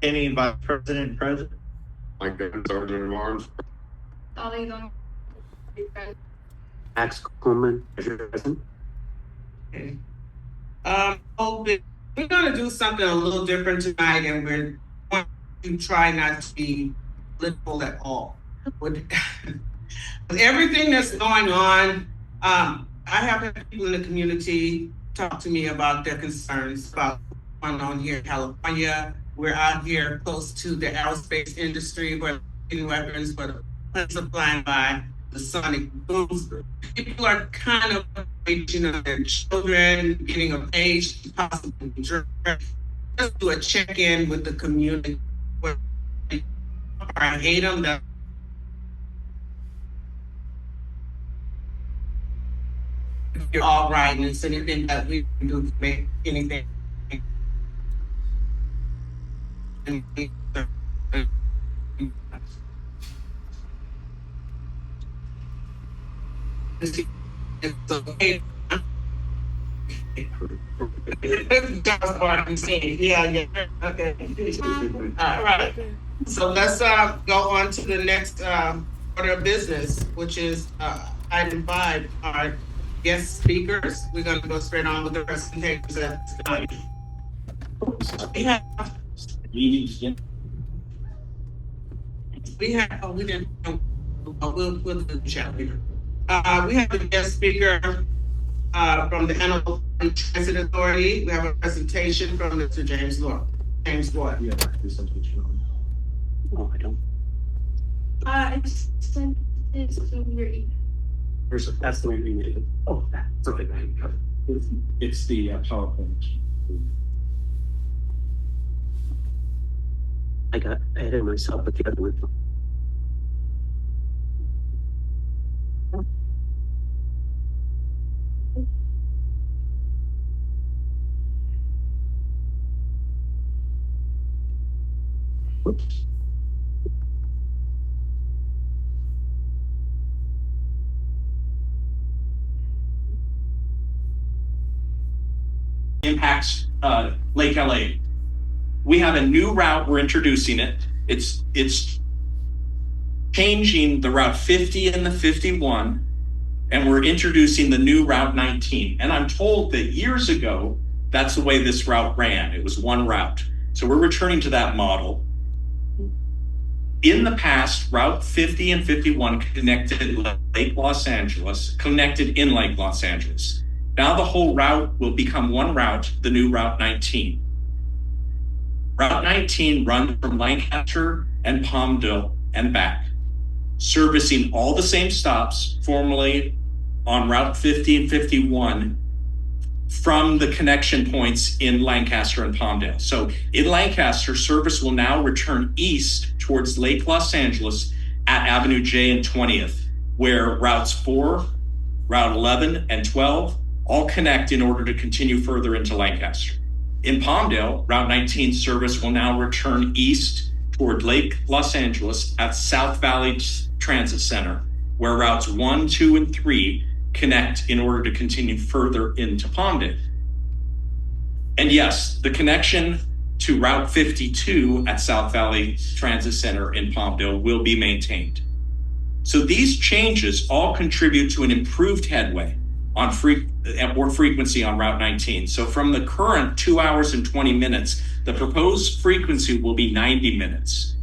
Any Vice President and President? Mike Gunn, Sergeant of Arms. Max Coleman, Treasurer President. Okay. We're going to do something a little different tonight, and we're going to try not to be political at all. With everything that's going on, I have had people in the community talk to me about their concerns about what's going on here in California. We're out here close to the aerospace industry where weapons, where the planes are flying by, the sonic booms. People are kind of, their children getting of age, possibly just do a check-in with the community. I hate them. You're all right, and it's anything that we can do to make anything. It's okay. That's what I'm saying. Yeah. Okay. All right. So let's go on to the next order of business, which is item 5, our guest speakers. We're going to go straight on with the presentations tonight. We'll do the chat later. We have a guest speaker from the Animal Transit Authority. We have a presentation from Mr. James Lloyd. James Lloyd. Yeah, no, I don't. I sent this to your email. That's the way we need it. Oh, that's okay. It's the PowerPoint. I got ahead of myself with the other one. Whoops. Impacts Lake LA. We have a new route, we're introducing it. It's changing the Route 50 and the 51, and we're introducing the new Route 19. And I'm told that years ago, that's the way this route ran. It was one route. So we're returning to that model. In the past, Route 50 and 51 connected in Lake Los Angeles. Now the whole route will become one route, the new Route 19. Route 19 runs from Lancaster and Palmdale and back, servicing all the same stops formerly on Route 50 and 51 from the connection points in Lancaster and Palmdale. So in Lancaster, service will now return east towards Lake Los Angeles at Avenue J and 20th, where routes 4, Route 11, and 12 all connect in order to continue further into Lancaster. In Palmdale, Route 19 service will now return east toward Lake Los Angeles at South Valley Transit Center, where routes 1, 2, and 3 connect in order to continue further into Palmdale. And yes, the connection to Route 52 at South Valley Transit Center in Palmdale will be maintained. So these changes all contribute to an improved headway on more frequency on Route 19. So from the current 2 hours and 20 minutes, the proposed frequency will be 90 minutes.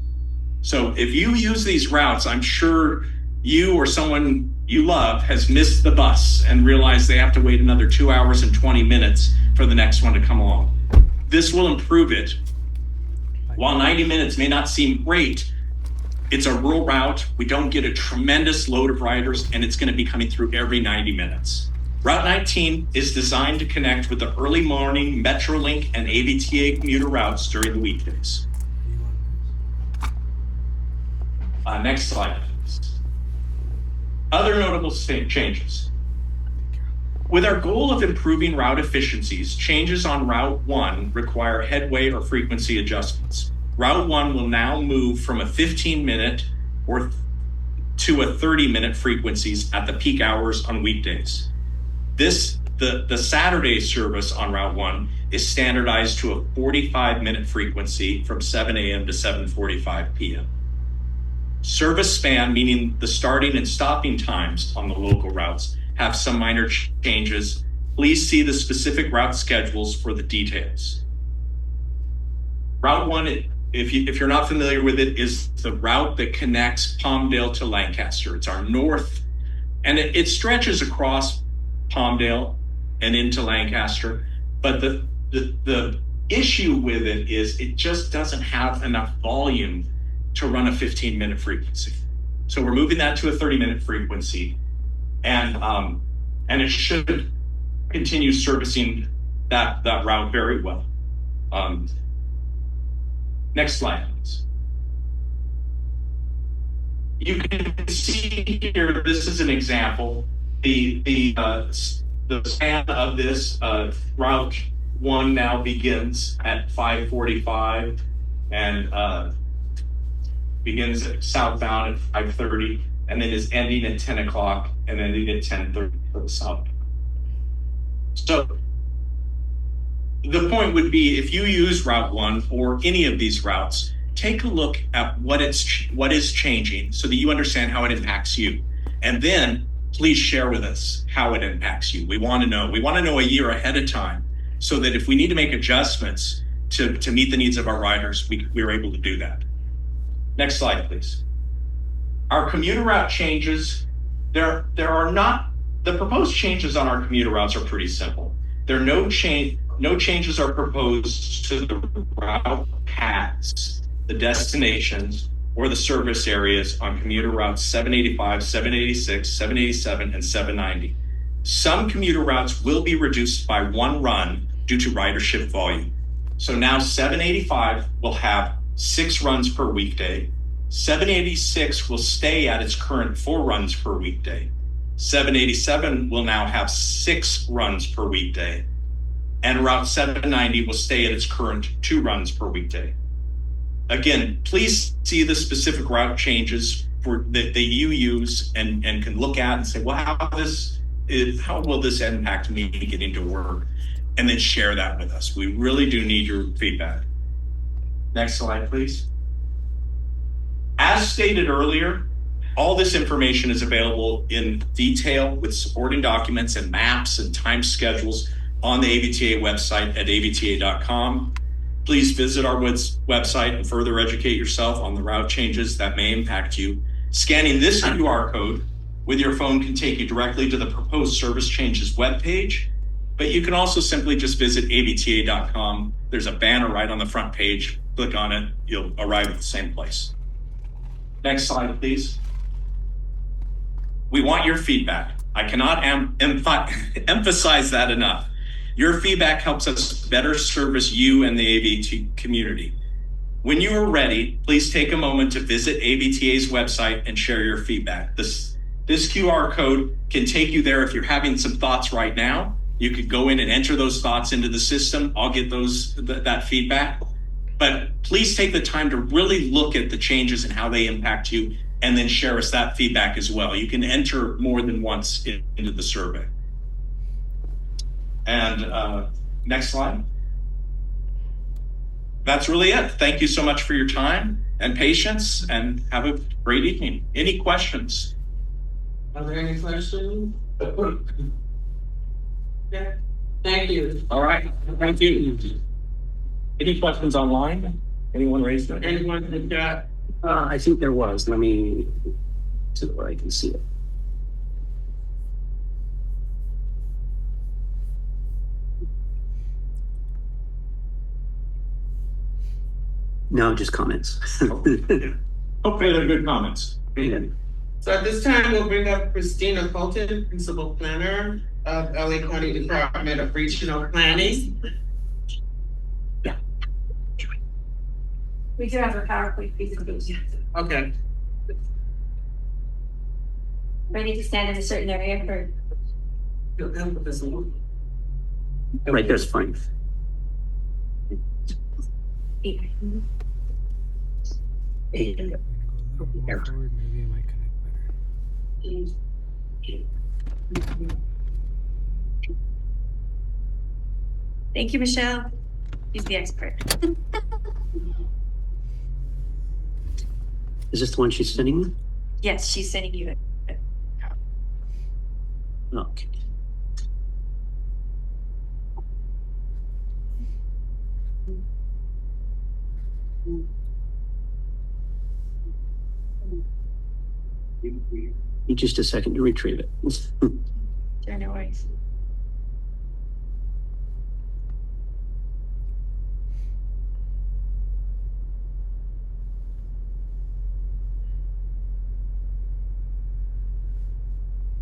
So if you use these routes, I'm sure you or someone you love has missed the bus and realized they have to wait another 2 hours and 20 minutes for the next one to come along. This will improve it. While 90 minutes may not seem great, it's a rural route. We don't get a tremendous load of riders, and it's going to be coming through every 90 minutes. Route 19 is designed to connect with the early morning Metrolink and AVTA commuter routes during the weekdays. Next slide, please. Other notable changes. With our goal of improving route efficiencies, changes on Route 1 require headway or frequency adjustments. Route 1 will now move from a 15-minute to a 30-minute frequencies at the peak hours on weekdays. This The Saturday service on Route 1 is standardized to a 45-minute frequency from 7 a.m. to 7:45 p.m. Service span, meaning the starting and stopping times on the local routes, have some minor changes. Please see the specific route schedules for the details. Route 1, if you're not familiar with it, is the route that connects Palmdale to Lancaster. It's our north, and it stretches across Palmdale and into Lancaster. But the issue with it is it just doesn't have enough volume to run a 15-minute frequency. So we're moving that to a 30-minute frequency, and it should continue servicing that route very well. Next slide, please. You can see here, this is an example. The span of this Route 1 now begins at 5:45 and begins southbound at 5:30 and then is ending at 10 o'clock and ending at 10:30 for the south. So the point would be, if you use Route 1 or any of these routes, take a look at what is changing so that you understand how it impacts you. And then please share with us how it impacts you. We want to know. We want to know a year ahead of time so that if we need to make adjustments to meet the needs of our riders, we're able to do that. Next slide, please. Our commuter route changes, there are not, the proposed changes on our commuter routes are pretty simple. There are no changes are proposed to the route paths, the destinations, or the service areas on commuter routes 785, 786, 787, and 790. Some commuter routes will be reduced by one run due to ridership volume. So now 785 will have 6 runs per weekday. 786 will stay at its current 4 runs per weekday. 787 will now have 6 runs per weekday. And Route 790 will stay at its current 2 runs per weekday. Again, please see the specific route changes that you use and can look at and say, well, how will this impact me getting to work? And then share that with us. We really do need your feedback. Next slide, please. As stated earlier, all this information is available in detail with supporting documents and maps and time schedules on the AVTA website at avta.com. Please visit our website and further educate yourself on the route changes that may impact you. Scanning this QR code with your phone can take you directly to the proposed service changes webpage, but you can also simply just visit avta.com. There's a banner right on the front page. Click on it, you'll arrive at the same place. Next slide, please. We want your feedback. I cannot emphasize that enough. Your feedback helps us better service you and the AVT community. When you are ready, please take a moment to visit AVTA's website and share your feedback. This QR code can take you there if you're having some thoughts right now. You could go in and enter those thoughts into the system. I'll get that feedback. But please take the time to really look at the changes and how they impact you, and then share us that feedback as well. You can enter more than once into the survey. And next slide. That's really it. Thank you so much for your time and patience, and have a great evening. Any questions? Are there any questions? Yeah. Thank you. All right. Thank you. Any questions online? Anyone raised their hand? Anyone in the chat? I think there was. Let me to where I can see it. No, just comments. Hopefully they're good comments. Yeah. So at this time, we'll bring up Christina Colton, Principal Planner of LA County Department of Regional Planning. We do have a PowerPoint presentation. Okay. Ready to stand in a certain area for? Right there's fine. Maybe it might connect better. Thank you, Michelle. She's the expert. Is this the one she's sending me? Yes, she's sending you it. Okay. Need just a second to retrieve it. Sure, no worries.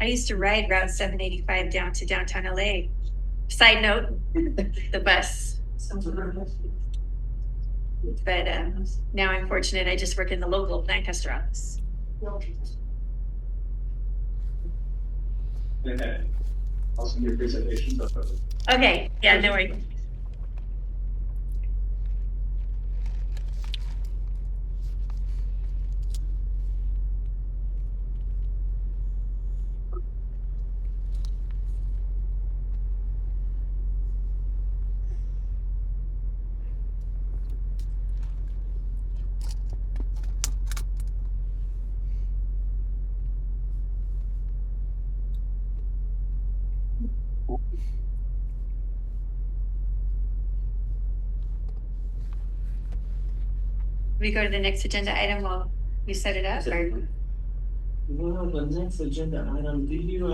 I used to ride Route 785 down to downtown LA. Side note, the bus. But now I'm fortunate, I just work in the local Lancaster office. I'll send your presentation. Okay, yeah, no worries. We go to the next agenda item while you set it up, or? Well, the next agenda item, do you,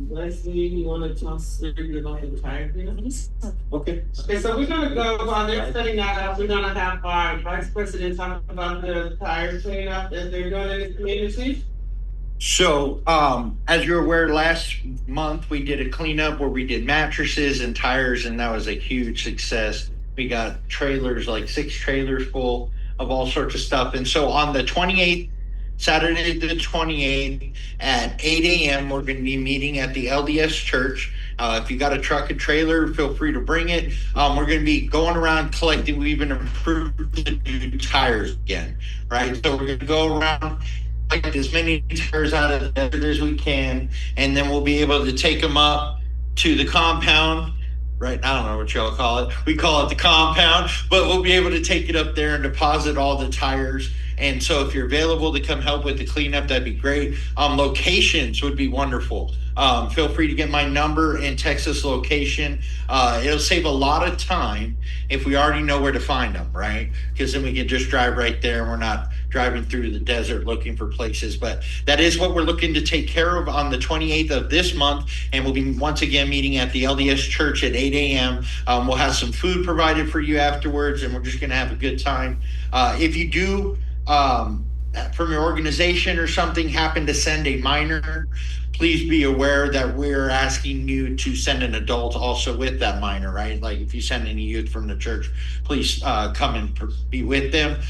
Leslie, you wanna talk about the tire cleaners? Okay. Okay, so we're gonna go, while they're setting that up, we're gonna have our vice president talk about the tire cleanup that they're doing in the community. So, as you're aware, last month we did a cleanup where we did mattresses and tires, and that was a huge success. We got trailers, like 6 trailers full of all sorts of stuff. And so on the 28th, Saturday the 28th at 8 a.m., we're going to be meeting at the LDS church. If you got a truck and trailer, feel free to bring it. We're going to be going around collecting. We've been approved to do tires again, right? So we're going to go around, collect as many tires out of the desert as we can, and then we'll be able to take them up to the compound. Right, I don't know what y'all call it. We call it the compound, but we'll be able to take it up there and deposit all the tires. And so if you're available to come help with the cleanup, that'd be great. Locations would be wonderful. Feel free to get my number and text us location. It'll save a lot of time if we already know where to find them, right? Because then we can just drive right there and we're not driving through the desert looking for places. But that is what we're looking to take care of on the 28th of this month. And we'll be once again meeting at the LDS church at 8 a.m. We'll have some food provided for you afterwards, and we're just going to have a good time. If you do, from your organization or something, happen to send a minor, please be aware that we're asking you to send an adult also with that minor, right? Like if you send any youth from the church, please come and be with them.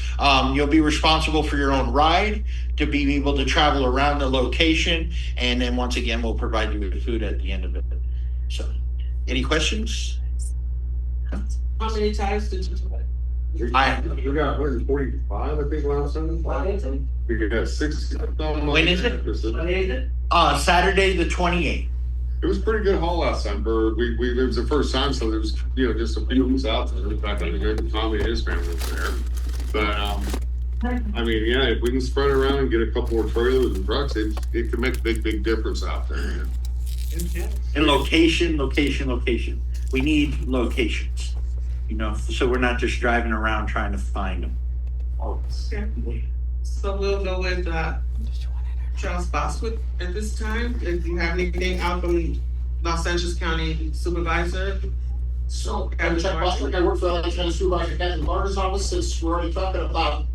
You'll be responsible for your own ride to be able to travel around the location. And then once again, we'll provide you with food at the end of it. So any questions? How many tires did you put? We got 145, I think, last time. We got 6. When is it? Saturday the 28th. It was a pretty good haul last time. It was the first time, so there was, just a few of us out there. In fact, I think Tommy and his family was there. But, if we can spread around and get a couple more trailers and trucks, it can make a big difference out there. And location. We need locations, so we're not just driving around trying to find them. So we'll go with Charles Boswick at this time. If you have anything out from Los Angeles County Supervisor. So, I'm Chuck Bostwick. I work for LA County Supervisor Captain Barter's office. Since we're already talking about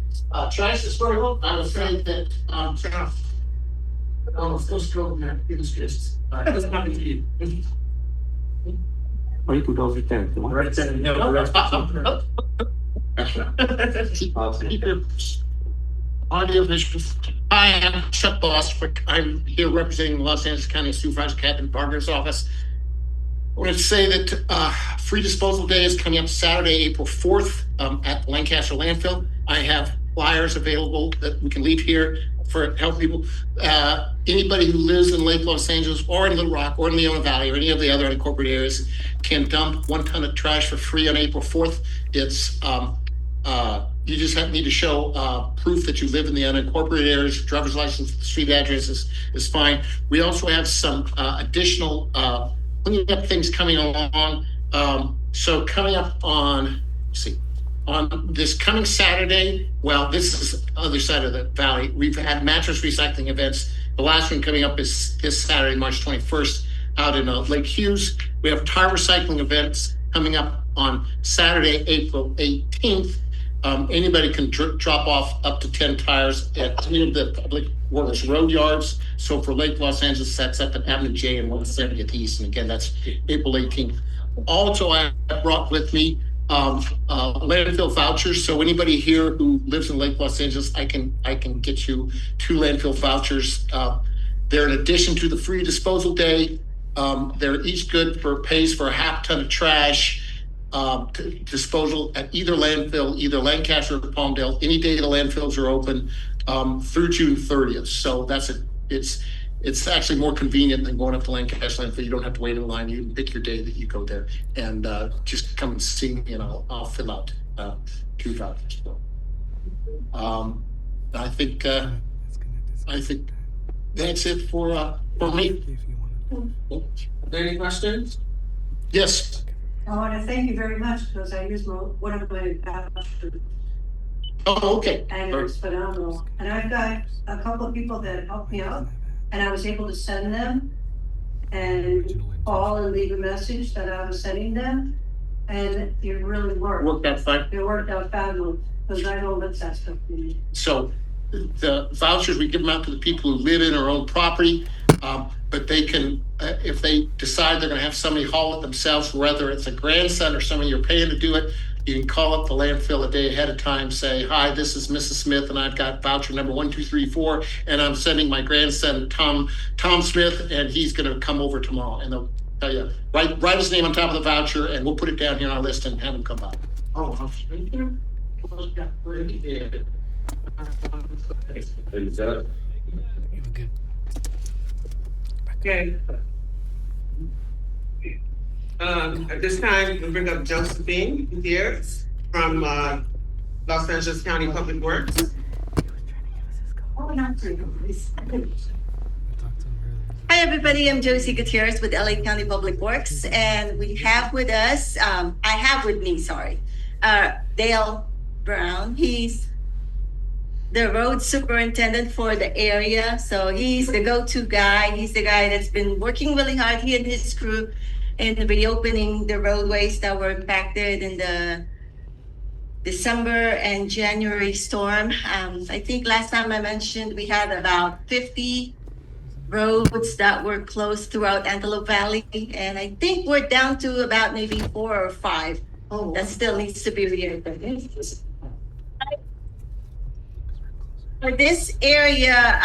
trash disposal, I'm afraid that let's go there. It's just doesn't happen to you. Or you can go right there. If you want. Right there. No, audio visual. Hi, I'm Chuck Bostwick. I'm here representing the Los Angeles County Supervisor Captain Barter's office. I wanted to say that Free Disposal Day is coming up Saturday, April 4th at Lancaster Landfill. I have flyers available that we can leave here for help people. Anybody who lives in Lake Los Angeles or in Little Rock or in Leona Valley or any of the other unincorporated areas can dump 1 ton of trash for free on April 4th. It's you just need to show proof that you live in the unincorporated areas. Driver's license, street address is fine. We also have some additional cleaning up things coming along. So coming up on, let's see, on this coming Saturday, well, this is the other side of the valley. We've had mattress recycling events. The last one coming up is this Saturday, March 21st, out in Lake Hughes. We have tire recycling events coming up on Saturday, April 18th. Anybody can drop off up to 10 tires at any of the public works road yards. So for Lake Los Angeles, that's up at Avenue J and 170th East. And again, that's April 18th. Also, I brought with me landfill vouchers. So anybody here who lives in Lake Los Angeles, I can get you 2 landfill vouchers. They're in addition to the free disposal day. They're each good for pays for a half ton of trash disposal at either landfill, either Lancaster or Palmdale. Any day the landfills are open through June 30th. So it's actually more convenient than going up to Lancaster landfill. You don't have to wait in line. You can pick your day that you go there and just come and see me, and I'll fill out 2 vouchers. I think that's it for me. Are there any questions? Yes. I want to thank you very much because I used one of my vouchers Oh, okay. and it was phenomenal. And I've got a couple of people that helped me out and I was able to send them and call and leave a message that I was sending them. And it really worked. Worked out fine. It worked out fabulous because I don't let that stuff be. So the vouchers, we give them out to the people who live in or own property, but they can, if they decide they're gonna have somebody haul it themselves, whether it's a grandson or someone you're paying to do it, you can call up the landfill a day ahead of time, say, hi, this is Mrs. Smith, and I've got voucher number 1234, and I'm sending my grandson, Tom Smith, and he's gonna come over tomorrow, and they'll tell you, write his name on top of the voucher, and we'll put it down here on our list and have him come by. Oh, okay. At this time, we bring up Josephine Gutierrez from Los Angeles County Public Works. Hi, everybody. I'm Josie Gutierrez with LA County Public Works, and we have with us, Dale Brown. He's the road superintendent for the area, so he's the go-to guy. He's the guy that's been working really hard, he and his crew, in reopening the roadways that were impacted in the December and January storm. I think last time I mentioned we had about 50 roads that were closed throughout Antelope Valley, and I think we're down to about maybe 4 or 5 that still needs to be reopened. For this area,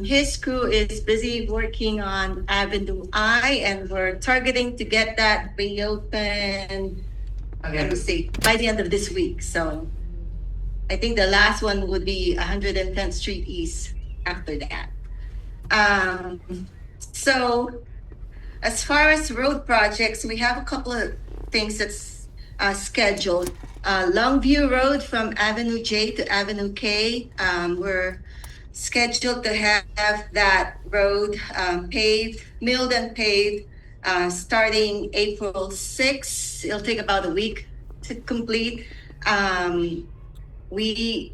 his crew is busy working on Avenue I, and we're targeting to get that reopened, let me see, by the end of this week. So I think the last one would be 110th Street East after that. So as far as road projects, we have a couple of things that's scheduled. Longview Road from Avenue J to Avenue K, we're scheduled to have that road paved, milled and paved, starting April 6th. It'll take about a week to complete. We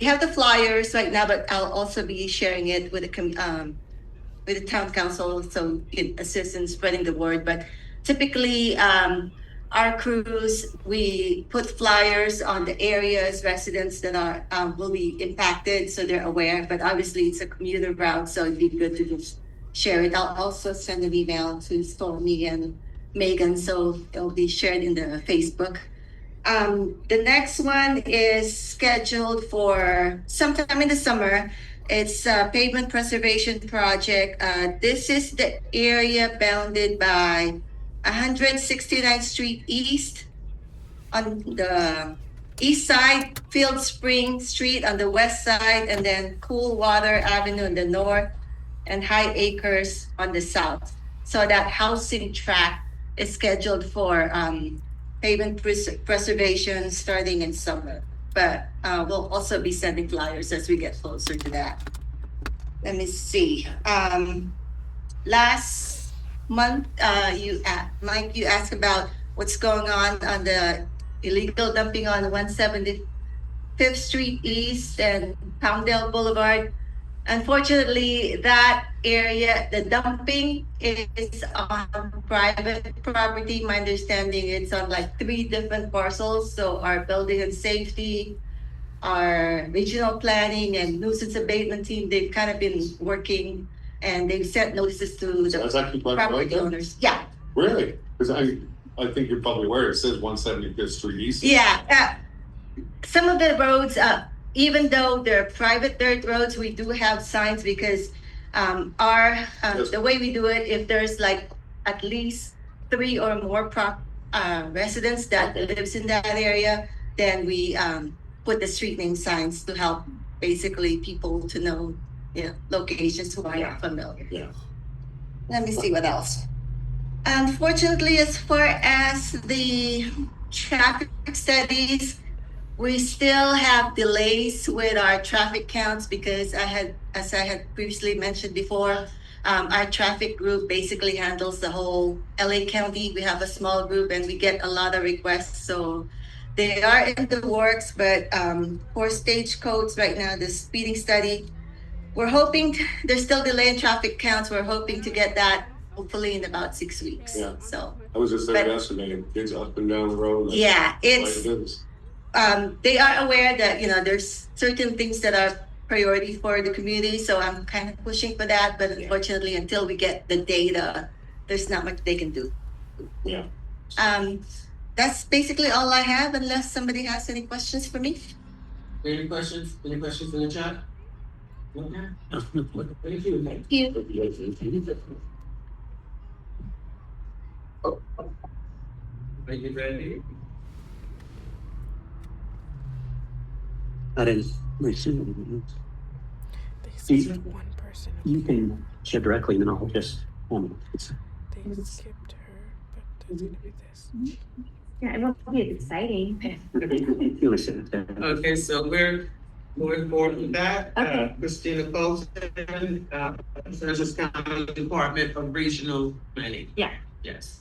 have the flyers right now, but I'll also be sharing it with the town council, so it assists in spreading the word. But typically, our crews, we put flyers on the areas, residents that are will be impacted, so they're aware. But obviously, it's a commuter route, so it'd be good to just share it. I'll also send an email to Stormy and Megan, so it'll be shared in the Facebook. The next one is scheduled for sometime in the summer. It's a pavement preservation project. This is the area bounded by 169th Street East on the east side, Field Spring Street on the west side, and then Cool Water Avenue in the north, and High Acres on the south. So that housing tract is scheduled for pavement preservation starting in summer. But we'll also be sending flyers as we get closer to that. Let me see. Last month, Mike, you asked about what's going on the illegal dumping on 175th Street East and Palmdale Boulevard. Unfortunately, that area, the dumping is on private property. My understanding, it's on like 3 different parcels. So our building and safety, our regional planning and nuisance abatement team, they've kind of been working and they've sent notices to So it's the actually quite property right. owners. Yeah, Really? Because I think you're probably aware it says 175th Street East. yeah. Some of the roads, even though they're private dirt roads, we do have signs because the way we do it, if there's like at least 3 or more residents that lives in that area, then we put the street name signs to help basically people to know, locations who are not familiar. Yeah. Let me see what else. Unfortunately, as far as the traffic studies, we still have delays with our traffic counts because as I had previously mentioned before, our traffic group basically handles the whole LA County. We have a small group and we get a lot of requests. So they are in the works, but for stagecoach right now, the speeding study, we're hoping there's still delay in traffic counts. We're hoping to get that hopefully in about 6 weeks. Yeah. So I was just there But- yesterday, kids up and down the road. like, yeah, it's my goodness. they are aware that there's certain things that are priority for the community, so I'm kind of pushing for that, but unfortunately until we get the data, there's not much they can do. Yeah. That's basically all I have unless somebody has any questions for me. Any questions? Any questions in the chat? Okay. Thank you. Thank you. Are you ready? That is my student. They skipped one person. You can share directly, and then I'll just. They skipped her, but there's gonna be this. Yeah, it won't be exciting. You listen. Okay, so we're moving forward with that. Okay. Christina Colson, Francis County Department of Regional Planning. Yeah. Yes.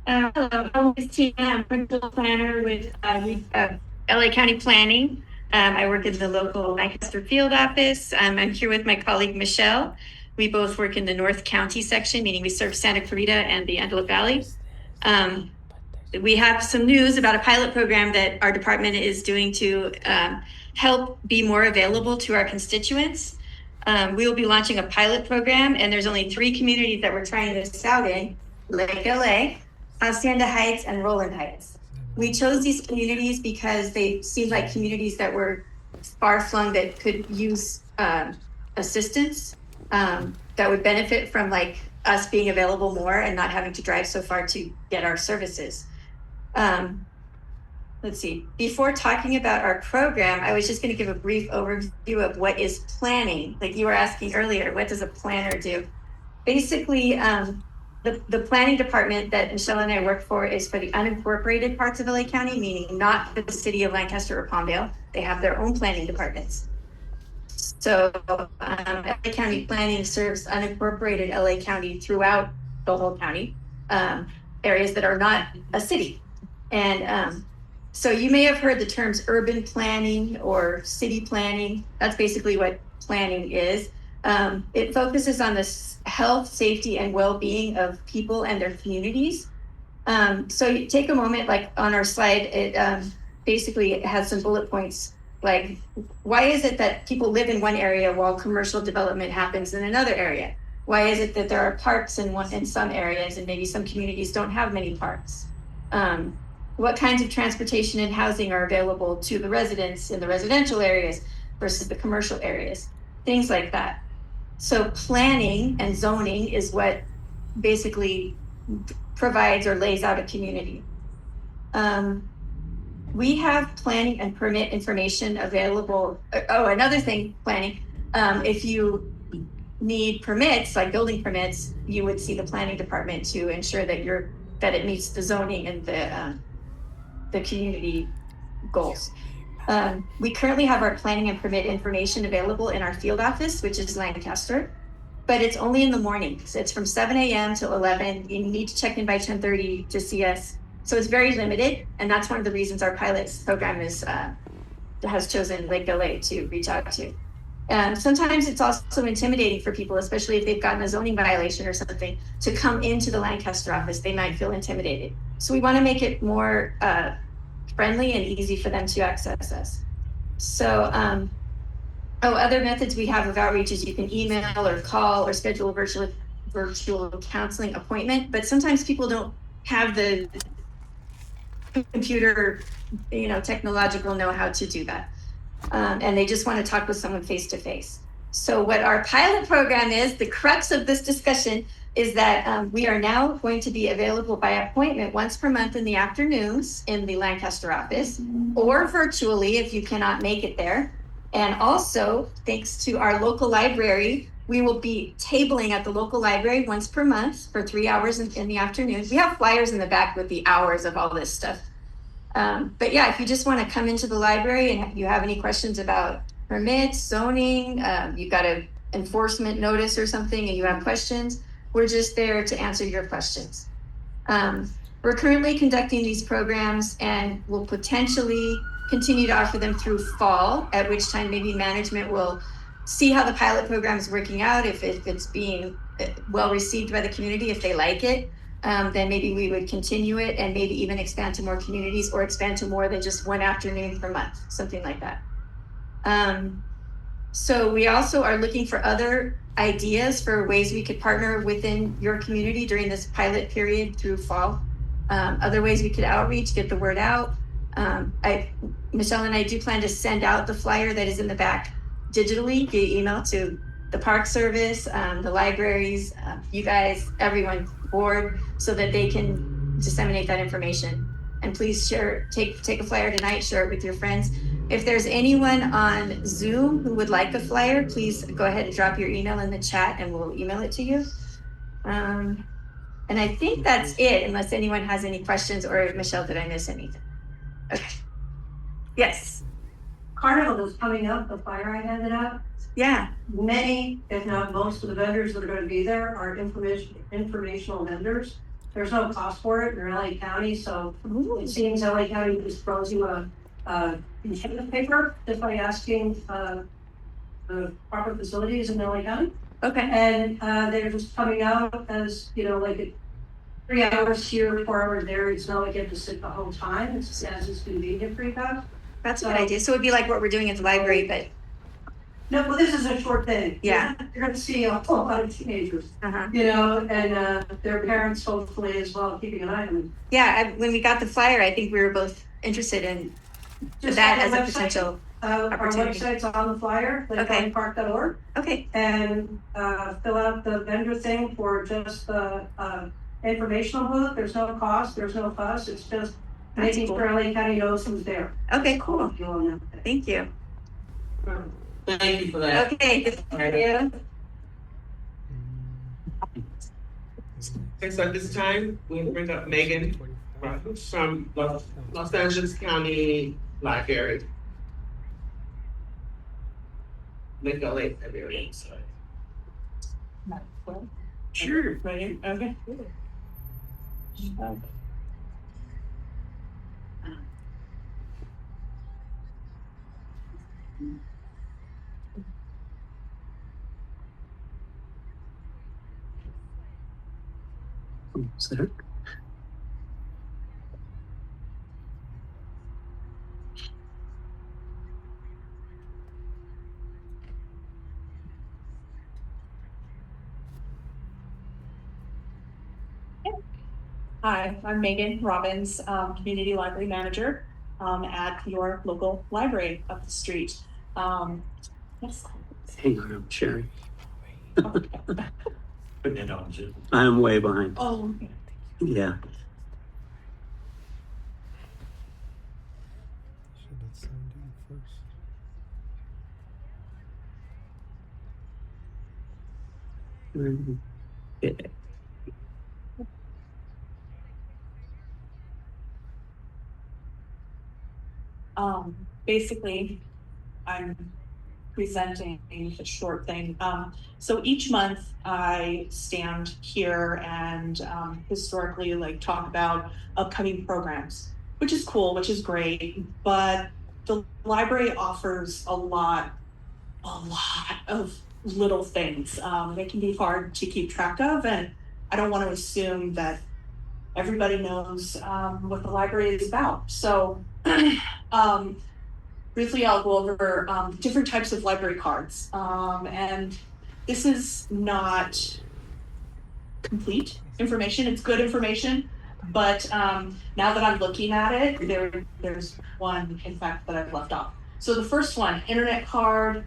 Hello, I'm Tina. I'm principal planner with LA County Planning. I work in the local Lancaster field office. I'm here with my colleague Michelle. We both work in the North County section, meaning we serve Santa Clarita and the Antelope Valley. We have some news about a pilot program that our department is doing to help be more available to our constituents. We will be launching a pilot program, and there's only 3 communities that we're trying this out in: Lake LA, Hacienda Heights, and Roland Heights. We chose these communities because they seemed like communities that were far-flung that could use assistance, that would benefit from like us being available more and not having to drive so far to get our services. Let's see, before talking about our program, I was just going to give a brief overview of what is planning. Like you were asking earlier, what does a planner do? Basically, the planning department that Michelle and I work for is for the unincorporated parts of LA County, meaning not the city of Lancaster or Palmdale. They have their own planning departments. So LA County Planning serves unincorporated LA County throughout the whole county, areas that are not a city. And so you may have heard the terms urban planning or city planning. That's basically what planning is. It focuses on the health, safety, and well-being of people and their communities. So you take a moment, like on our slide, it basically has some bullet points, like why is it that people live in one area while commercial development happens in another area? Why is it that there are parks in some areas and maybe some communities don't have many parks? What kinds of transportation and housing are available to the residents in the residential areas versus the commercial areas? Things like that. So planning and zoning is what basically provides or lays out a community. We have planning and permit information available. Oh, another thing, planning. If you need permits, like building permits, you would see the planning department to ensure that that it meets the zoning and the community goals. We currently have our planning and permit information available in our field office, which is Lancaster, but it's only in the mornings. It's from 7 a.m. to 11. You need to check in by 10:30 to see us. So it's very limited, and that's one of the reasons our pilot program has chosen Lake LA to reach out to. Sometimes it's also intimidating for people, especially if they've gotten a zoning violation or something, to come into the Lancaster office. They might feel intimidated. So we want to make it more friendly and easy for them to access us. So, other methods we have of outreach is you can email or call or schedule a virtual counseling appointment, but sometimes people don't have the computer, technological know-how to do that. And they just want to talk with someone face to face. So what our pilot program is, the crux of this discussion is that we are now going to be available by appointment once per month in the afternoons in the Lancaster office, or virtually if you cannot make it there. And also, thanks to our local library, we will be tabling at the local library once per month for 3 hours in the afternoon. We have flyers in the back with the hours of all this stuff. But yeah, if you just want to come into the library and you have any questions about permits, zoning, you've got an enforcement notice or something and you have questions, we're just there to answer your questions. We're currently conducting these programs and will potentially continue to offer them through fall, at which time maybe management will see how the pilot program is working out, if it's being well received by the community, if they like it. Then maybe we would continue it and maybe even expand to more communities or expand to more than just one afternoon per month, something like that. So we also are looking for other ideas for ways we could partner within your community during this pilot period through fall. Other ways we could outreach, get the word out. Michelle and I do plan to send out the flyer that is in the back digitally via email to the Park Service, the libraries, you guys, everyone board, so that they can disseminate that information. And please take a flyer tonight, share it with your friends. If there's anyone on Zoom who would like a flyer, please go ahead and drop your email in the chat and we'll email it to you. And I think that's it, unless anyone has any questions, or Michelle, did I miss anything? Okay. Yes. Carnival is coming up, the flyer I handed out. Yeah. Many, if not most of the vendors that are going to be there are informational vendors. There's no cost for it in LA County, so it seems LA County just throws you a incentive paper just by asking the proper facilities in LA County. Okay. And they're just coming out as, like 3 hours here, 4 hours there. It's not like you have to sit the whole time. It's as it's convenient for you guys. That's a good idea. So it'd be like what we're doing at the library, but. No, well, this is a short thing. Yeah. You're gonna see a whole lot of teenagers, and their parents hopefully as well, keeping an eye on them. Yeah, when we got the flyer, I think we were both interested in Just that on as the a website. potential Our opportunity. website's on the flyer, Okay. lakecountypark.org, Okay. and fill out the vendor thing for just the informational booth. There's no cost, there's no fuss, it's just That's making cool. sure LA County knows who's there. Okay, cool. If you want to. Thank you. Thank you for that. Okay, good for you. Okay, so at this time, we'll bring up Megan from Los Angeles County Library. Lake LA Library, sorry. Sure. Right, okay. Is that it? Hi, I'm Megan Robbins, Community Library Manager at your local library up the street. Yes. Hang on, I'm sharing. Okay. Putting it on Zoom. I'm way behind. Oh, okay. Yeah. Basically, I'm presenting a short thing. So each month I stand here and historically like talk about upcoming programs, which is cool, which is great. But the library offers a lot of little things. They can be hard to keep track of, and I don't want to assume that everybody knows what the library is about. So briefly, I'll go over different types of library cards. And this is not complete information, it's good information, but now that I'm looking at it, there's one, in fact, that I've left off. So the first one, internet card.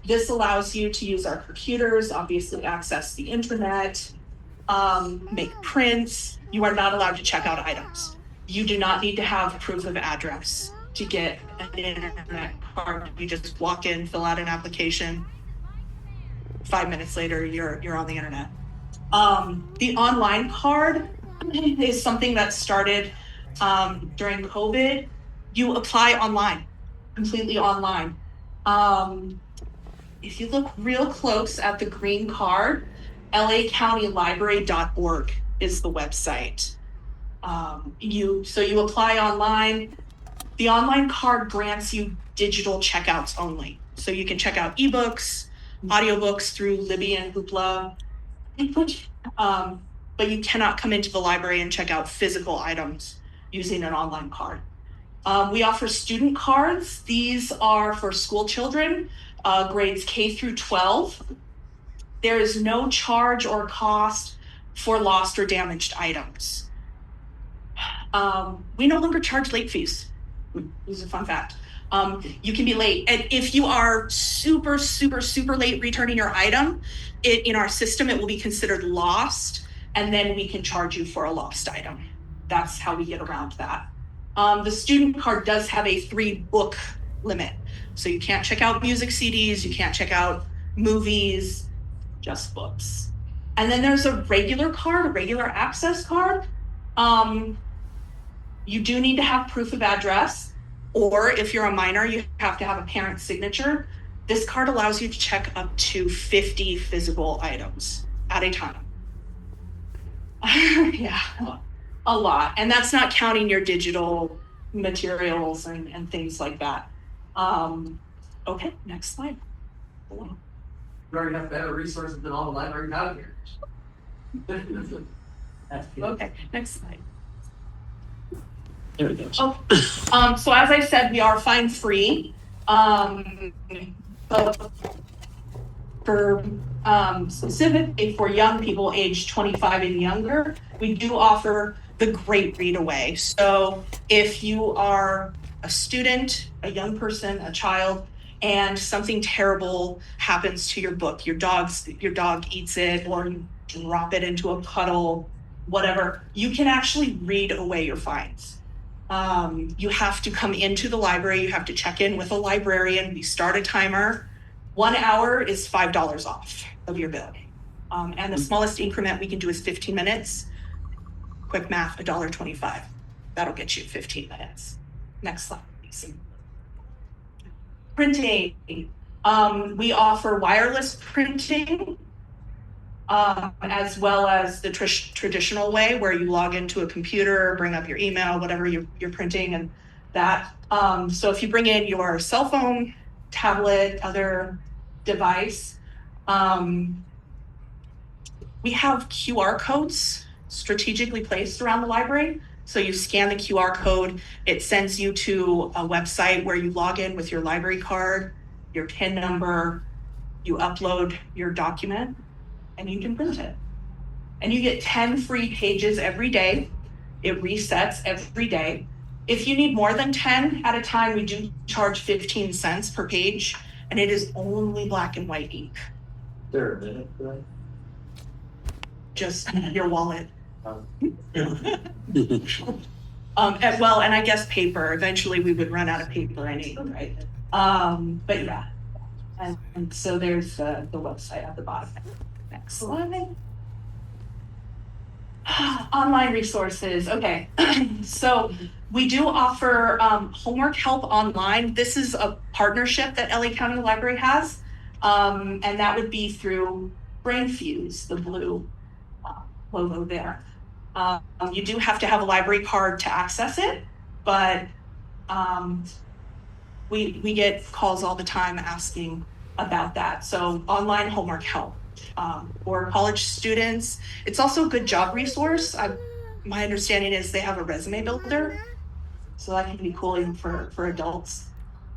This allows you to use our computers, obviously access the internet, make prints. You are not allowed to check out items. You do not need to have proof of address to get an internet card. You just walk in, fill out an application. 5 minutes later, you're on the internet. The online card is something that started during COVID. You apply online, completely online. If you look real close at the green card, LACountyLibrary.org is the website. You apply online. The online card grants you digital checkouts only. So you can check out ebooks, audiobooks through Libby and Hoopla, but you cannot come into the library and check out physical items using an online card. We offer student cards. These are for school children, grades K through 12. There is no charge or cost for lost or damaged items. We no longer charge late fees. This is a fun fact. You can be late. And if you are super late returning your item, in our system, it will be considered lost, and then we can charge you for a lost item. That's how we get around that. The student card does have a 3-book limit. So you can't check out music CDs, you can't check out movies, just books. And then there's a regular card, a regular access card. You do need to have proof of address, or if you're a minor, you have to have a parent's signature. This card allows you to check up to 50 physical items at a time. Yeah, a lot. And that's not counting your digital materials and things like that. Okay, next slide. We already have better resources than all the libraries out here. Okay, next slide. There we go. Oh, so as I said, we are fine free. But for specifically for young people aged 25 and younger, we do offer the Great Read Away. So if you are a student, a young person, a child, and something terrible happens to your book, your dog eats it, or you drop it into a puddle, whatever, you can actually read away your fines. You have to come into the library, you have to check in with a librarian, we start a timer. 1 hour is $5 off of your bill. And the smallest increment we can do is 15 minutes. Quick math, $1.25. That'll get you 15 minutes. Next slide, please. Printing. We offer wireless printing, as well as the traditional way where you log into a computer, bring up your email, whatever you're printing, and that. So if you bring in your cell phone, tablet, other device, we have QR codes strategically placed around the library. So you scan the QR code, it sends you to a website where you log in with your library card, your PIN number, you upload your document, and you can print it. And you get 10 free pages every day. It resets every day. If you need more than 10 at a time, we do charge 15 cents per page, and it is only black and white ink. There a minute for that? Just your wallet. Well, and I guess paper. Eventually we would run out of paper anyway, right? But yeah. And so there's the website at the bottom. Next slide. Online resources. Okay. So we do offer homework help online. This is a partnership that LA County Library has. And that would be through BrainFuse, the blue logo there. You do have to have a library card to access it, but we get calls all the time asking about that. So online homework help for college students. It's also a good job resource. My understanding is they have a resume builder, so that can be cool even for adults.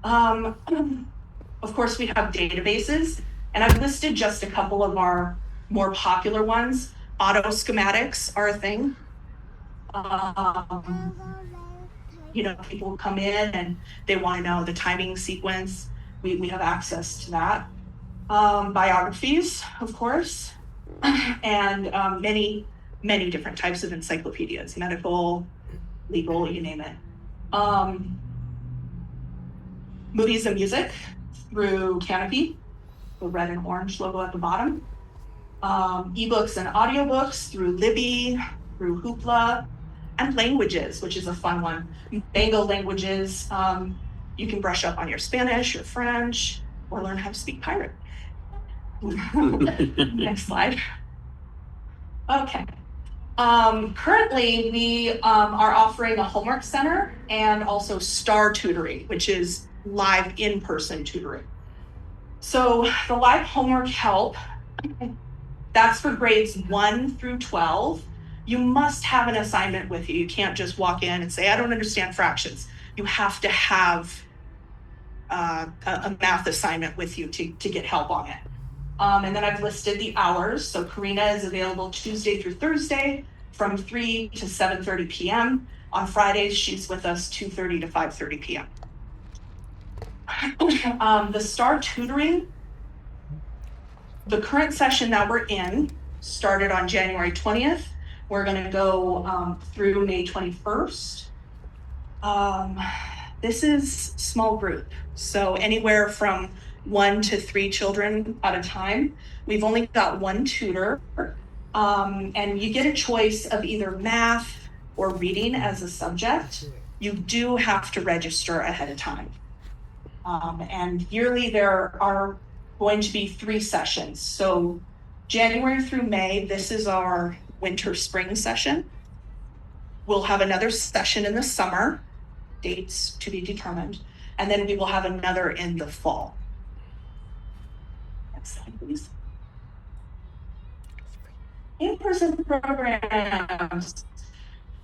Of course, we have databases, and I've listed just a couple of our more popular ones. Auto schematics are a thing. People come in and they want to know the timing sequence. We have access to that. Biographies, of course, and many different types of encyclopedias, medical, legal, you name it. Movies and music through Canopy, the red and orange logo at the bottom. Ebooks and audiobooks through Libby, through Hoopla, and languages, which is a fun one. Bango languages, you can brush up on your Spanish, your French, or learn how to speak pirate. Next slide. Okay. Currently, we are offering a homework center and also STAR tutoring, which is live in-person tutoring. So the live homework help, that's for grades 1 through 12. You must have an assignment with you. You can't just walk in and say, I don't understand fractions. You have to have a math assignment with you to get help on it. And then I've listed the hours. So Karina is available Tuesday through Thursday from 3 to 7:30 p.m. On Fridays, she's with us 2:30 to 5:30 p.m. The STAR tutoring, the current session that we're in started on January 20th. We're going to go through May 21st. This is small group, so anywhere from 1 to 3 children at a time. We've only got one tutor, and you get a choice of either math or reading as a subject. You do have to register ahead of time. And yearly there are going to be 3 sessions. So January through May, this is our winter spring session. We'll have another session in the summer, dates to be determined, and then we will have another in the fall. Next slide, please. In-person programs.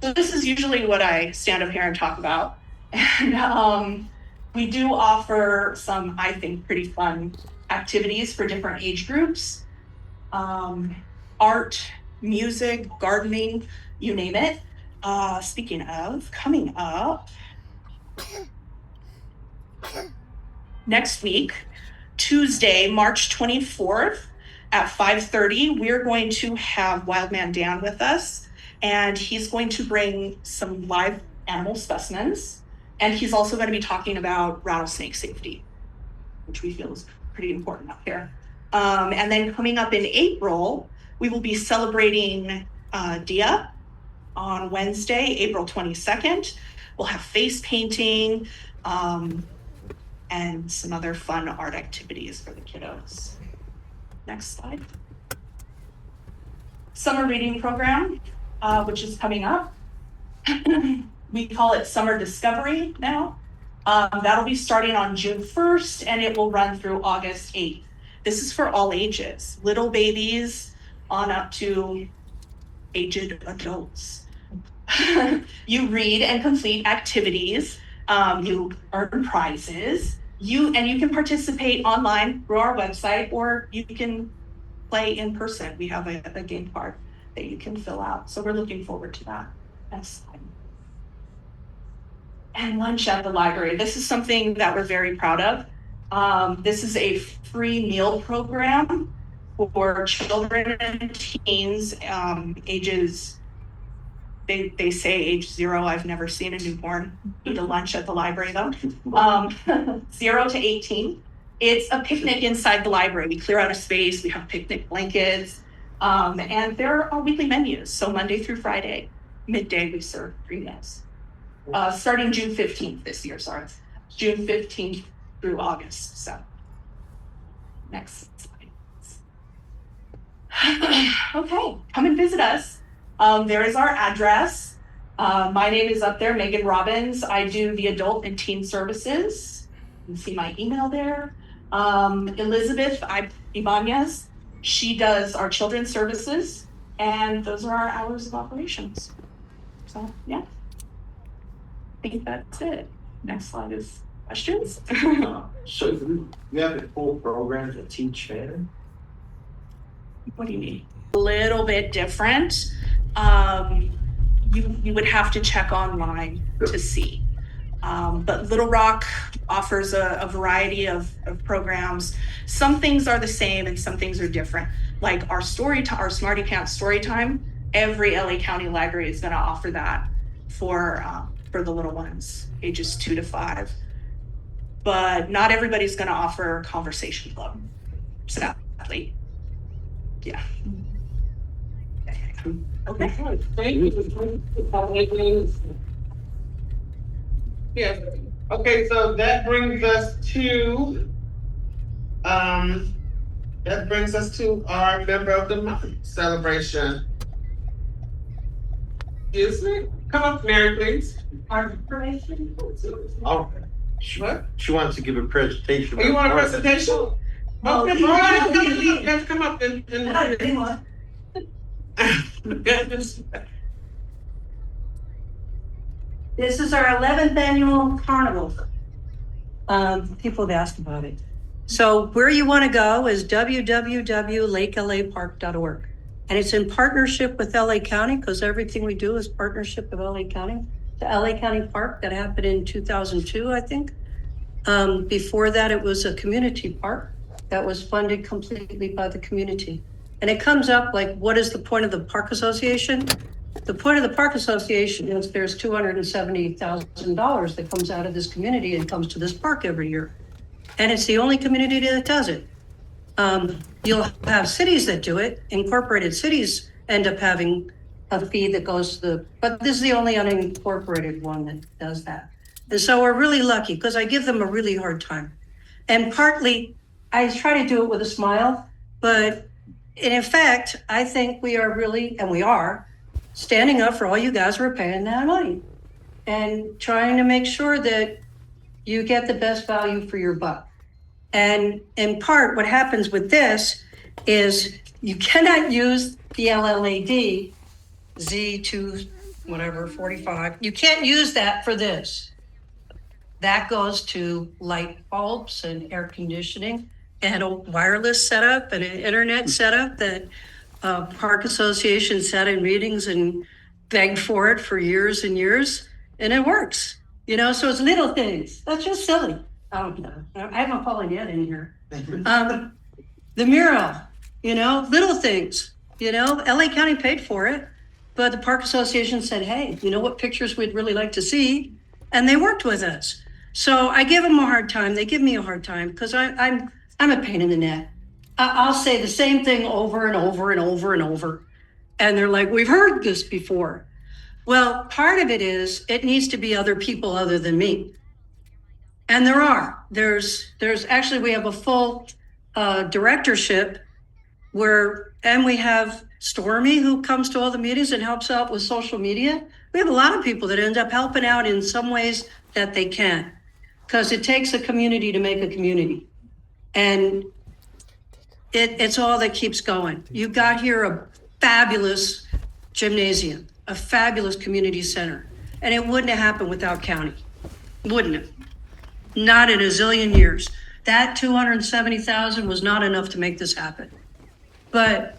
So this is usually what I stand up here and talk about. And we do offer some, I think, pretty fun activities for different age groups. Art, music, gardening, you name it. Speaking of, coming up next week, Tuesday, March 24th at 5:30, we're going to have Wildman Dan with us, and he's going to bring some live animal specimens, and he's also going to be talking about rattlesnake safety, which we feel is pretty important up here. And then coming up in April, we will be celebrating Dia on Wednesday, April 22nd. We'll have face painting and some other fun art activities for the kiddos. Next slide. Summer reading program, which is coming up. We call it Summer Discovery now. That'll be starting on June 1st, and it will run through August 8th. This is for all ages, little babies on up to aged adults. You read and complete activities. You earn prizes. You can participate online through our website, or you can play in person. We have a game card that you can fill out. So we're looking forward to that. Next slide. And lunch at the library. This is something that we're very proud of. This is a free meal program for children and teens, ages, they say age 0. I've never seen a newborn eat a lunch at the library though. 0 to 18. It's a picnic inside the library. We clear out a space, we have picnic blankets, and there are weekly menus. So Monday through Friday, midday, we serve 3 meals. Starting June 15th this year, sorry. June 15th through August, so. Next slide. Okay, come and visit us. There is our address. My name is up there, Megan Robbins. I do the adult and teen services. You can see my email there. Elizabeth Ibanez, she does our children's services, and those are our hours of operations. So, yeah. I think that's it. Next slide is questions. So you have a full program to teach better? What do you mean? A little bit different. You would have to check online to see. But Little Rock offers a variety of programs. Some things are the same and some things are different. Like our Smarty Pants story time, every LA County library is gonna offer that for the little ones, ages 2 to 5. But not everybody's gonna offer Conversation Club, sadly. Yeah. Okay. Thank you. Yes. Okay, so that brings us to our member of the month celebration. Excuse me. Come up, Mary, please. Our information. Oh, What? she wants to give a presentation. Oh, you want a presentation? Well, Okay, you have to come up and This is our 11th annual carnival. People have asked about it. So where you want to go is www.lakelapark.org. And it's in partnership with LA County, because everything we do is partnership with LA County. The LA County Park that happened in 2002, I think. Before that, it was a community park that was funded completely by the community. And it comes up like, what is the point of the park association? The point of the park association is there's $270,000 that comes out of this community and comes to this park every year. And it's the only community that does it. You'll have cities that do it. Incorporated cities end up having a fee that goes to but this is the only unincorporated one that does that. And so we're really lucky because I give them a really hard time. And partly I try to do it with a smile, but in effect, I think we are really, and we are, standing up for all you guys who are paying that money and trying to make sure that you get the best value for your buck. And in part, what happens with this is you cannot use the LLAD Z2, whatever, 45. You can't use that for this. That goes to light bulbs and air conditioning and a wireless setup and an internet setup that Park Association sat in meetings and begged for it for years and years, and it works. You know, so it's little things. That's just silly. I don't know. I haven't fallen yet in here. The mural, you know, little things. You know, LA County paid for it, but the Park Association said, hey, you know what pictures we'd really like to see? And they worked with us. So I give them a hard time. They give me a hard time because I'm a pain in the neck. I'll say the same thing over and over and over and over. And they're like, we've heard this before. Well, part of it is it needs to be other people other than me. And there are. There's actually, we have a full directorship and we have Stormy who comes to all the meetings and helps out with social media. We have a lot of people that end up helping out in some ways that they can, because it takes a community to make a community. And it's all that keeps going. You got here a fabulous gymnasium, a fabulous community center, and it wouldn't have happened without county. Wouldn't have. Not in a zillion years. That 270,000 was not enough to make this happen. But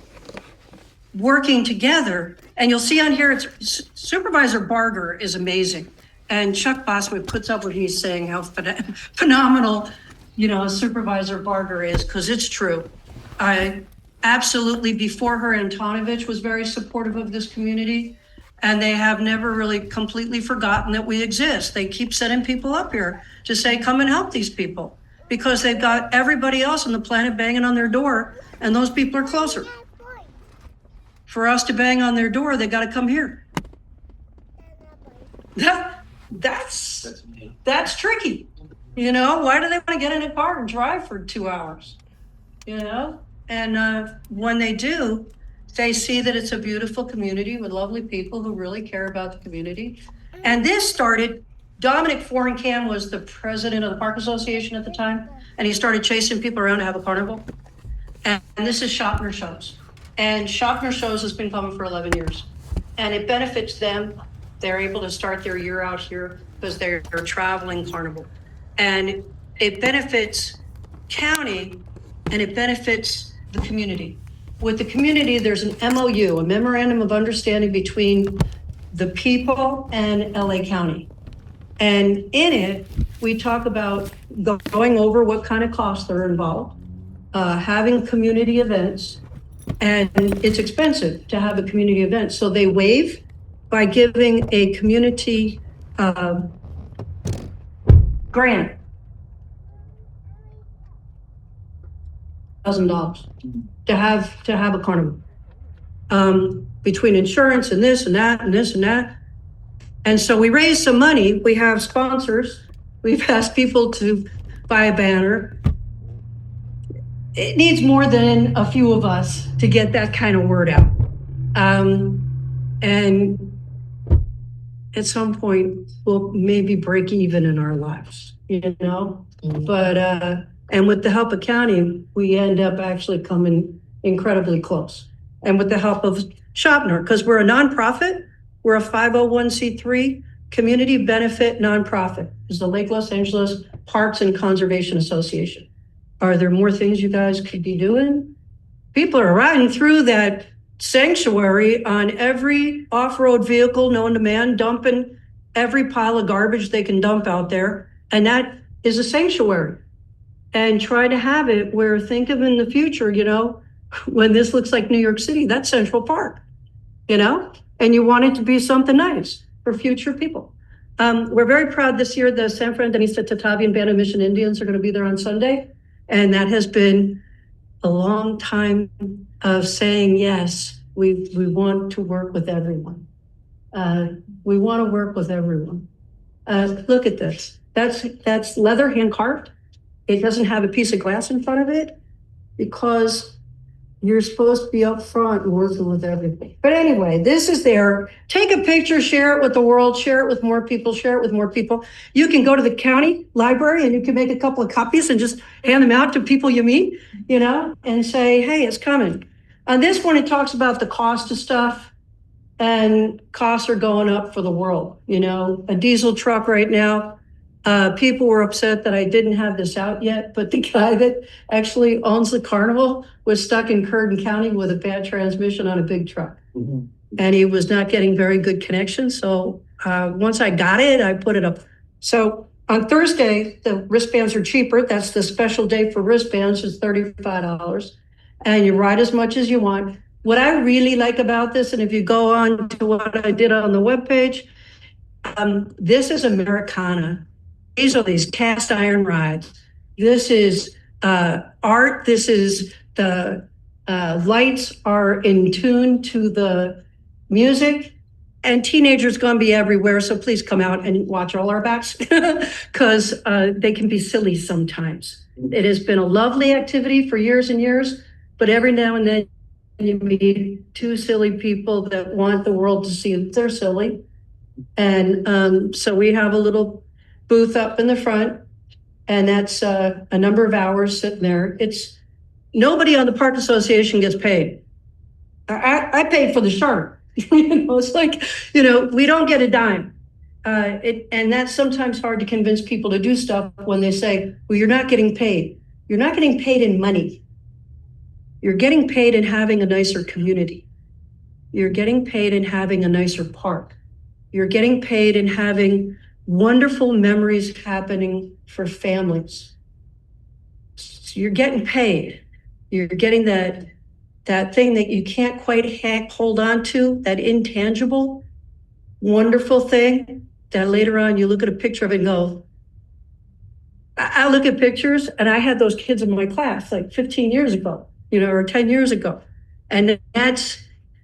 working together, and you'll see on here, it's Supervisor Barger is amazing. And Chuck Boswick puts up what he's saying, how phenomenal, you know, Supervisor Barger is, because it's true. I absolutely, before her, Antonovich was very supportive of this community, and they have never really completely forgotten that we exist. They keep sending people up here to say, come and help these people. because they've got everybody else on the planet banging on their door, and those people are closer. For us to bang on their door, they gotta come here. That's tricky. You know, why do they want to get in a car and drive for 2 hours? You know, and when they do, they see that it's a beautiful community with lovely people who really care about the community. And this started, Dominic Forencam was the president of the Park Association at the time, and he started chasing people around to have a carnival. And this is Shopner Shows. And Shopner Shows has been coming for 11 years. And it benefits them. They're able to start their year out here because they're traveling carnival. And it benefits county and it benefits the community. With the community, there's an MOU, a memorandum of understanding between the people and LA County. And in it, we talk about going over what kind of costs are involved, having community events, and it's expensive to have a community event. So they waive by giving a community grant, $1,000 to have a carnival. Between insurance and this and that and this and that. And so we raised some money. We have sponsors. We've asked people to buy a banner. It needs more than a few of us to get that kind of word out. And at some point, we'll maybe break even in our lives, you know? But, and with the help of county, we end up actually coming incredibly close. And with the help of Shopner, because we're a nonprofit, we're a 501c3 community benefit nonprofit. It's the Lake Los Angeles Parks and Conservation Association. Are there more things you guys could be doing? People are riding through that sanctuary on every off-road vehicle known to man, dumping every pile of garbage they can dump out there. And that is a sanctuary. And try to have it where, think of in the future, you know, when this looks like New York City, that's Central Park, you know? And you want it to be something nice for future people. We're very proud this year, the San Fernandinista Tatavian Band of Mission Indians are gonna be there on Sunday. And that has been a long time of saying, yes, we want to work with everyone. We want to work with everyone. Look at this. That's leather hand carved. It doesn't have a piece of glass in front of it because you're supposed to be up front and working with everything. But anyway, this is there. Take a picture, share it with the world, share it with more people, share it with more people. You can go to the county library and you can make a couple of copies and just hand them out to people you meet, you know, and say, hey, it's coming. On this one, it talks about the cost of stuff, and costs are going up for the world. You know, a diesel truck right now, people were upset that I didn't have this out yet, but the guy that actually owns the carnival was stuck in Curtin County with a bad transmission on a big truck. Mm-hmm. And he was not getting very good connection. So once I got it, I put it up. So on Thursday, the wristbands are cheaper. That's the special day for wristbands, is $35. And you ride as much as you want. What I really like about this, and if you go on to what I did on the webpage, this is Americana. These are these cast iron rides. This is art. This is the lights are in tune to the music, and teenagers gonna be everywhere. So please come out and watch all our backs because they can be silly sometimes. It has been a lovely activity for years and years, but every now and then you meet two silly people that want the world to see that they're silly. And so we have a little booth up in the front, and that's a number of hours sitting there. It's nobody on the Park Association gets paid. I paid for the shirt. You know, it's like, you know, we don't get a dime. And that's sometimes hard to convince people to do stuff when they say, well, you're not getting paid. You're not getting paid in money. You're getting paid in having a nicer community. You're getting paid in having a nicer park. You're getting paid in having wonderful memories happening for families. So you're getting paid. You're getting that thing that you can't quite hold on to, that intangible, wonderful thing that later on you look at a picture of it and go, I look at pictures and I had those kids in my class like 15 years ago, you know, or 10 years ago. And that's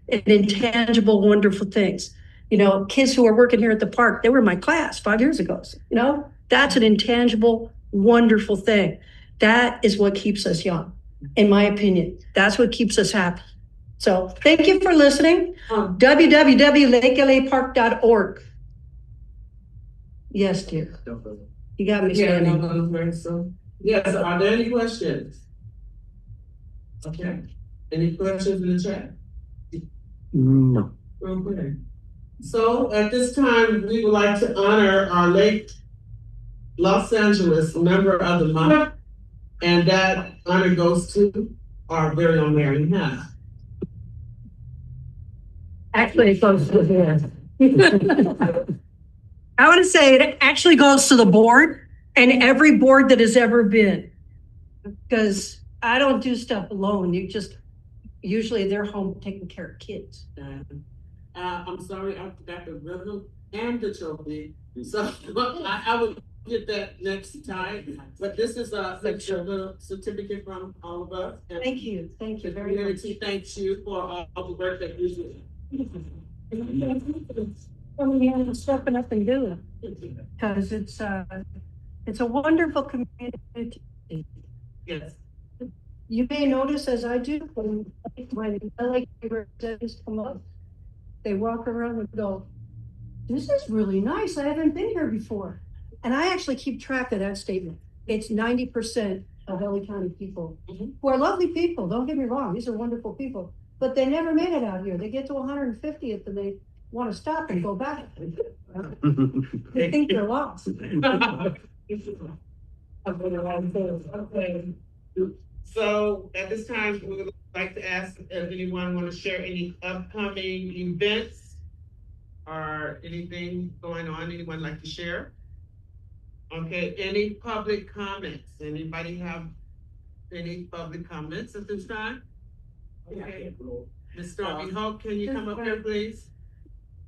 an intangible, wonderful things. You know, kids who are working here at the park, they were in my class 5 years ago. You know, that's an intangible, wonderful thing. That is what keeps us young, in my opinion. That's what keeps us happy. So thank you for listening. www.lakeLApark.org. Yes, dear. You got me Yeah, standing. no, so, yes, are there any questions? Okay, any questions in the chat? No. Okay. So at this time, we would like to honor our late Los Angeles member of the month. And that honor goes to our very own Mary Hannah. Actually, it goes to the board. I want to say it actually goes to the board and every board that has ever been. Because I don't do stuff alone. Usually they're home taking care of kids. I'm sorry, I forgot the ribbon and the trophy. So I will get that next time. But this is a little certificate from all of us. And Thank you very the much. community thanks you for all the work that you do. Stepping up and doing it. Because it's a wonderful community. Yes. You may notice, as I do, when LA representatives come up, they walk around and go, "This is really nice. I haven't been here before." And I actually keep track of that statement. It's 90% of LA County people who are lovely people. Don't get me wrong. These are wonderful people, but they never made it out here. They get to 150th and they want to stop and go back. They think they're lost. Okay. So at this time, we would like to ask if anyone want to share any upcoming events or anything going on, anyone like to share? Okay, any public comments? Anybody have any public comments at this time? Okay, Ms. Stormy Hope, can you come up here, please?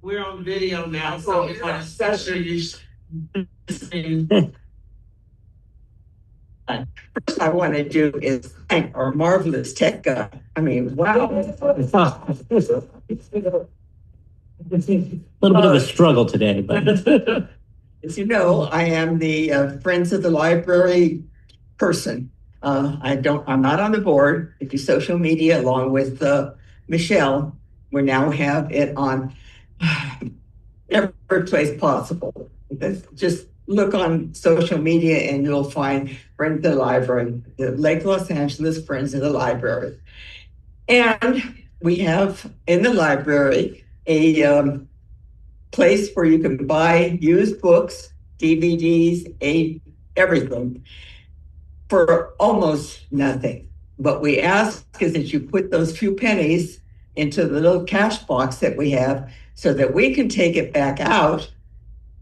We're on video now, so we want to censor you. First I want to do is thank our marvelous tech guy. I mean, wow. A little bit of a struggle today, but As you know, I am the Friends of the Library person. I'm not on the board. I do social media along with Michelle. We now have it on every place possible. Just look on social media and you'll find Friends of the Library, the Lake Los Angeles Friends of the Library. And we have in the library a place where you can buy used books, DVDs, everything for almost nothing. What we ask is that you put those few pennies into the little cash box that we have so that we can take it back out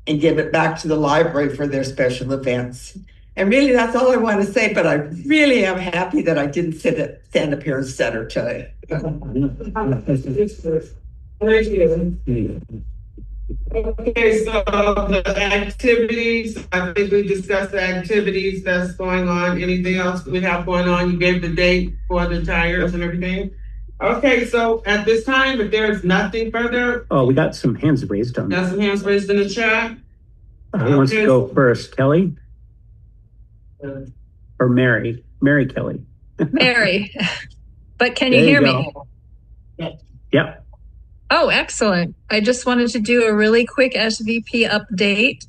and give it back to the library for their special events. And really, that's all I want to say, but I really am happy that I didn't stand up here and stutter to it. Thank you. Okay, so the activities, I think we discussed the activities that's going on. Anything else we have going on? You gave the date for the tires and everything. Okay, so at this time, if there is nothing further. oh, we got some hands raised on Got that. some hands raised in the chat. Who wants to go first? Kelly or Mary? Mary Kelly. Mary, but can you There hear you me? go. Yep. Oh, excellent. I just wanted to do a really quick SVP update.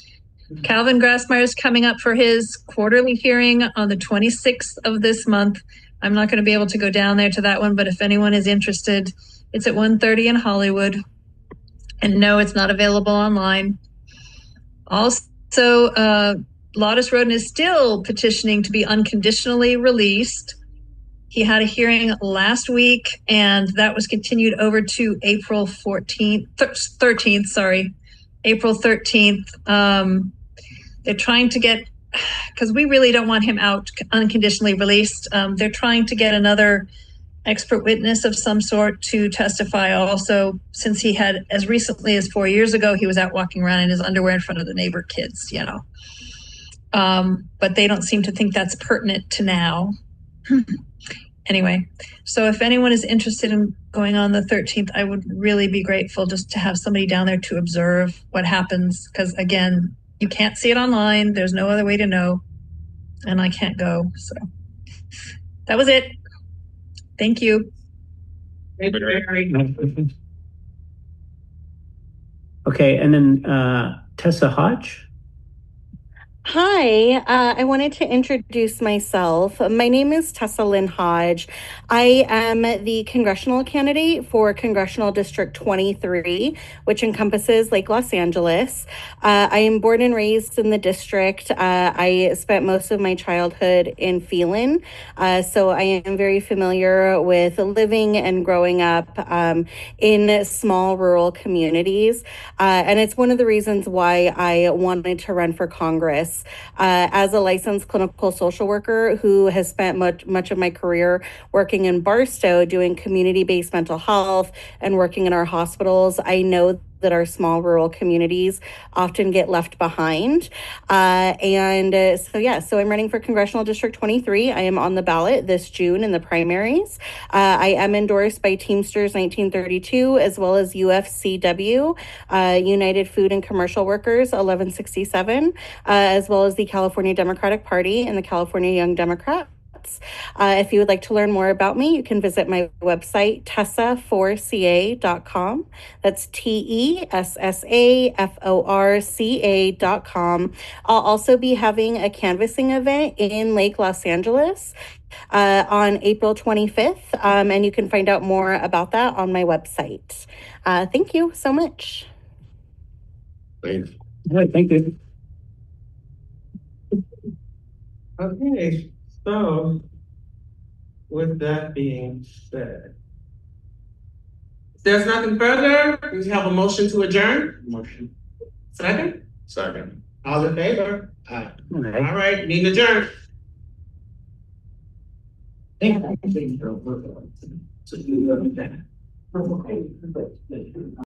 Calvin Grassmeyer is coming up for his quarterly hearing on the 26th of this month. I'm not going to be able to go down there to that one, but if anyone is interested, it's at 1:30 in Hollywood. And no, it's not available online. Also, Lawless Roden is still petitioning to be unconditionally released. He had a hearing last week, and that was continued over to April 13th, sorry, April 13th. They're trying to get, because we really don't want him out unconditionally released. They're trying to get another expert witness of some sort to testify also, since he had, as recently as 4 years ago, he was out walking around in his underwear in front of the neighbor kids, you know. but they don't seem to think that's pertinent to now. Anyway, so if anyone is interested in going on the 13th, I would really be grateful just to have somebody down there to observe what happens. Because again, you can't see it online. There's no other way to know. And I can't go. So that was it. Thank you. Thank you, Mary. Okay, and then Tessa Hodge. Hi, I wanted to introduce myself. My name is Tessa Lynn Hodge. I am the congressional candidate for Congressional District 23, which encompasses Lake Los Angeles. I am born and raised in the district. I spent most of my childhood in Phelan, so I am very familiar with living and growing up in small rural communities. And it's one of the reasons why I wanted to run for Congress. As a licensed clinical social worker who has spent much of my career working in Barstow doing community-based mental health and working in our hospitals, I know that our small rural communities often get left behind. So I'm running for Congressional District 23. I am on the ballot this June in the primaries. I am endorsed by Teamsters 1932 as well as UFCW, United Food and Commercial Workers 1167, as well as the California Democratic Party and the California Young Democrats. If you would like to learn more about me, you can visit my website, tessa4ca.com. That's TESSAFORCA.com. I'll also be having a canvassing event in Lake Los Angeles on April 25th, and you can find out more about that on my website. Thank you so much. All right, thank you. Okay, so with that being said, if there's nothing further, we have a motion to adjourn. Motion. Second, Second. all in favor? All All right. right, meeting adjourned. Thank you.